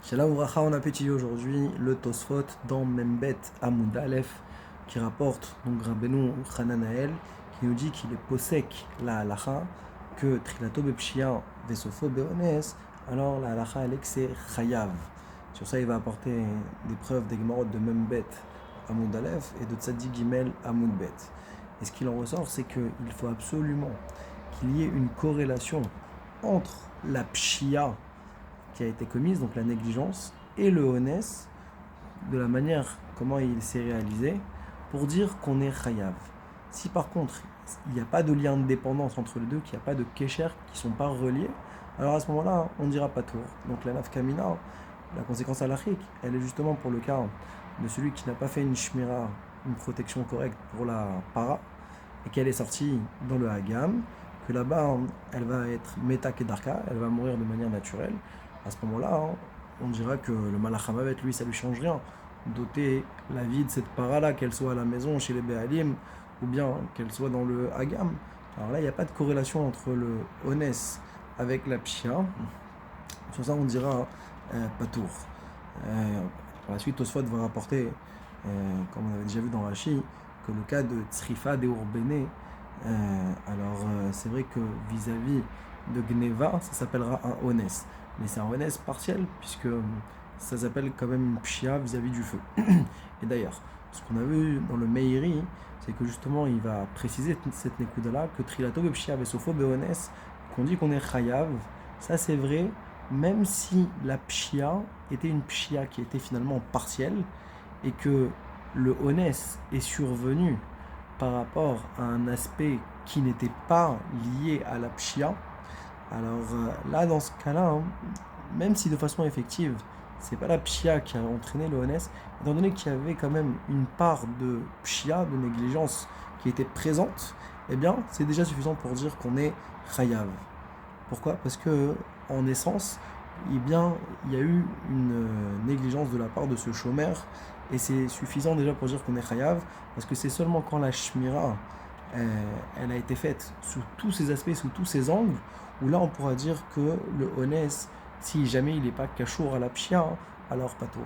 Shalom Vracha, on a étudié aujourd'hui le Tosfot dans Membet Amoud Aleph qui rapporte donc Rabbeinu Hananael qui nous dit qu'il est posek la halacha que Trilato Bepshia Vesofo Beones, alors la halacha elle est que c'est Chayav. Sur ça il va apporter des preuves des Gemorot de Membet Amoud Aleph et de Tzadik Gimel Amoud Bet. Et ce qu'il en ressort c'est qu'il faut absolument qu'il y ait une corrélation entre la Pshia qui a été commise, donc la négligence, et le honès, de la manière comment il s'est réalisé, pour dire qu'on est chayav. Si par contre, il n'y a pas de lien de dépendance entre les deux, qu'il n'y a pas de kécher qui ne sont pas reliés, alors à ce moment-là, on ne dira pas tour. Donc la nafkamina, la conséquence halachique, elle est justement pour le cas de celui qui n'a pas fait une shmira, une protection correcte pour la para, et qu'elle est sortie dans le hagam, que là-bas, elle va être meta kedarka, elle va mourir de manière naturelle. À ce moment-là, on dira que le malach hamavet, lui, ça lui change rien. Doter la vie de cette para-là, qu'elle soit à la maison, chez les Béalim, ou bien qu'elle soit dans le hagam. Alors là, il n'y a pas de corrélation entre le honès avec la pshia. Sur ça, on dira patour. Par la suite, Tosfot va rapporter, comme on avait déjà vu dans Rashi, que le cas de Tzrifa de Urbene, c'est vrai que vis-à-vis de Gneva, ça s'appellera un honès. Mais c'est un honès partiel, puisque ça s'appelle quand même une pshia vis-à-vis du feu. Et d'ailleurs, ce qu'on a vu dans le Meiri, c'est que justement, il va préciser cette nekuda-là, que Trilato Bepshia Vesofo Beones, qu'on dit qu'on est chayav, ça c'est vrai, même si la pshia était une pshia qui était finalement partielle, et que le honès est survenu par rapport à un aspect qui n'était pas lié à la pshia. Alors là, dans ce cas-là, même si de façon effective, c'est pas la pshia qui a entraîné le honès, étant donné qu'il y avait quand même une part de pshia, de négligence qui était présente, eh bien, c'est déjà suffisant pour dire qu'on est chayav. Pourquoi ? Parce que, en essence, eh bien, il y a eu une négligence de la part de ce chômeur, et c'est suffisant déjà pour dire qu'on est chayav, parce que c'est seulement quand la shmira elle a été faite sous tous ses aspects, sous tous ses angles, où là on pourra dire que le honès, si jamais il n'est pas cachour à la pshia, alors pas tout,